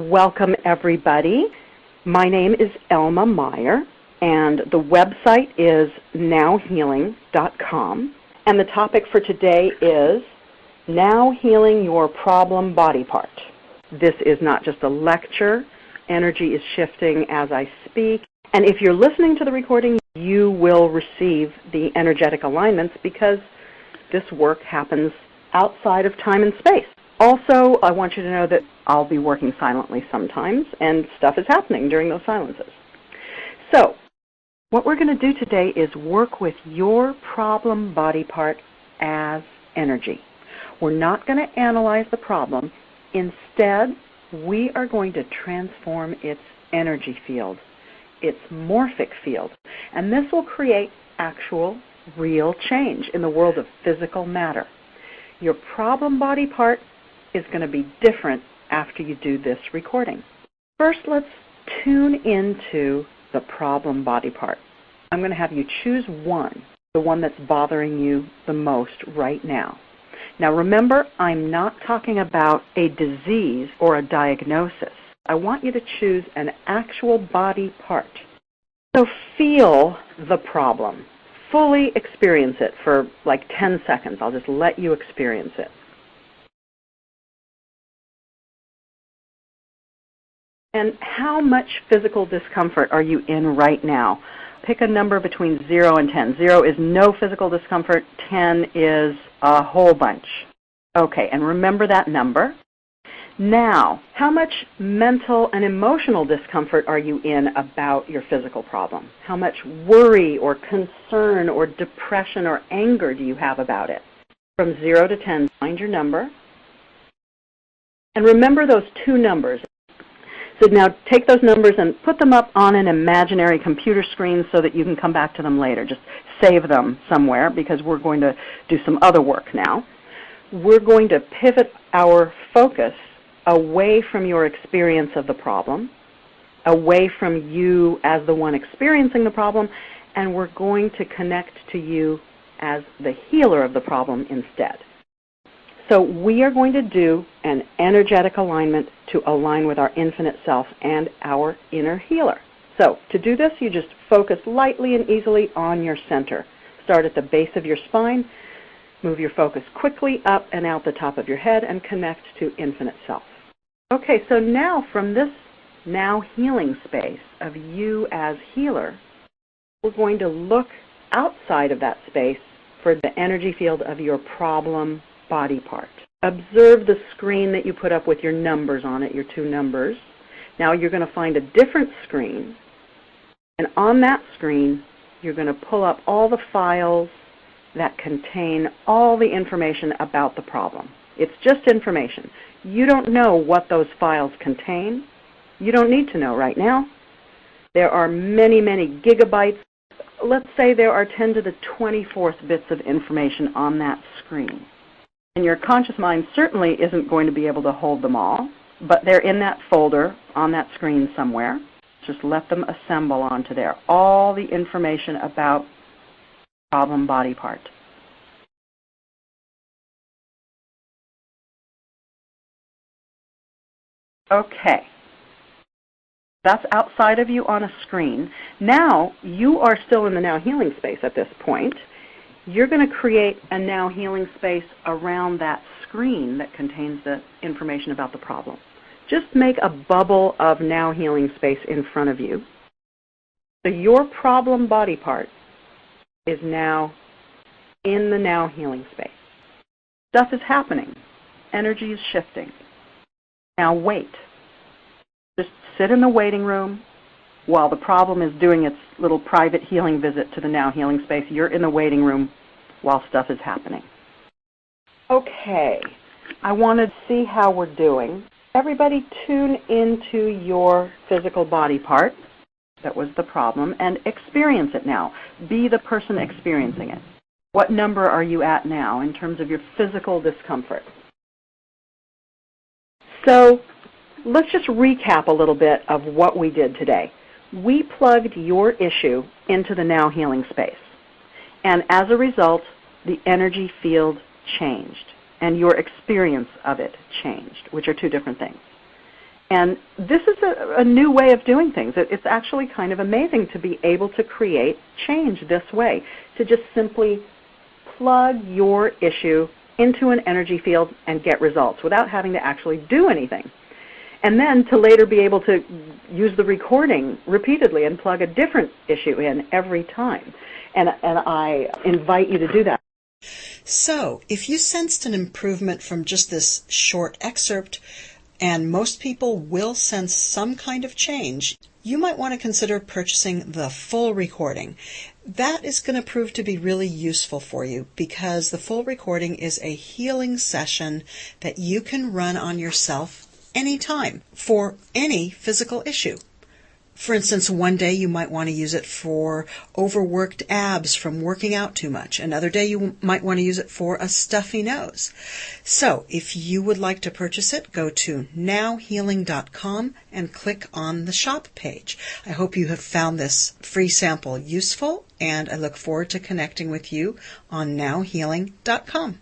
Welcome, everybody. My name is Elma Meyer, and the website is nowhealing.com. And the topic for today is Now Healing Your Problem Body Part. This is not just a lecture. Energy is shifting as I speak. And if you're listening to the recording, you will receive the energetic alignments because this work happens outside of time and space. Also, I want you to know that I'll be working silently sometimes, and stuff is happening during those silences. So, what we're going to do today is work with your problem body part as energy. We're not going to analyze the problem. Instead, we are going to transform its energy field, its morphic field, and this will create actual, real change in the world of physical matter. Your problem body part is going to be different after you do this recording. First, let's tune into the problem body part. I'm going to have you choose one, the one that's bothering you the most right now. Now remember, I'm not talking about a disease or a diagnosis. I want you to choose an actual body part. So feel the problem. Fully experience it for like 10 seconds. I'll just let you experience it. And how much physical discomfort are you in right now? Pick a number between 0 and 10. 0 is no physical discomfort. 10 is a whole bunch. Okay, and remember that number. Now, how much mental and emotional discomfort are you in about your physical problem? How much worry or concern or depression or anger do you have about it? From 0 to 10, find your number. And remember those two numbers. So now take those numbers and put them up on an imaginary computer screen so that you can come back to them later. Just save them somewhere because we're going to do some other work now. We're going to pivot our focus away from your experience of the problem, away from you as the one experiencing the problem, and we're going to connect to you as the healer of the problem instead. So we are going to do an energetic alignment to align with our infinite self and our inner healer. So to do this, you just focus lightly and easily on your center. Start at the base of your spine, move your focus quickly up and out the top of your head, and connect to infinite self. Okay, so now from this now healing space of you as healer, we're going to look outside of that space for the energy field of your problem body part. Observe the screen that you put up with your numbers on it, your two numbers. Now you're going to find a different screen, and on that screen you're going to pull up all the files that contain all the information about the problem. It's just information. You don't know what those files contain. You don't need to know right now. There are many, many gigabytes. Let's say there are 10 to the 24th bits of information on that screen. And your conscious mind certainly isn't going to be able to hold them all, but they're in that folder on that screen somewhere. Just let them assemble onto there. All the information about problem body part. Okay. That's outside of you on a screen. Now, you are still in the now healing space at this point. You're going to create a now healing space around that screen that contains the information about the problem. Just make a bubble of now healing space in front of you. So your problem body part is now in the now healing space. Stuff is happening. Energy is shifting. Now wait. Just sit in the waiting room while the problem is doing its little private healing visit to the now healing space. You're in the waiting room while stuff is happening. Okay, I want to see how we're doing. Everybody tune into your physical body part that was the problem and experience it now. Be the person experiencing it. What number are you at now in terms of your physical discomfort? So let's just recap a little bit of what we did today. We plugged your issue into the now healing space. And as a result, the energy field changed, and your experience of it changed, which are two different things. And this is a new way of doing things. It's actually kind of amazing to be able to create change this way, to just simply plug your issue into an energy field and get results without having to actually do anything. And then to later be able to use the recording repeatedly and plug a different issue in every time. And I invite you to do that. So, if you sensed an improvement from just this short excerpt, and most people will sense some kind of change, you might want to consider purchasing the full recording. That is going to prove to be really useful for you because the full recording is a healing session that you can run on yourself anytime for any physical issue. For instance, one day you might want to use it for overworked abs from working out too much. Another day you might want to use it for a stuffy nose. So if you would like to purchase it, go to nowhealing.com and click on the shop page. I hope you have found this free sample useful, and I look forward to connecting with you on nowhealing.com.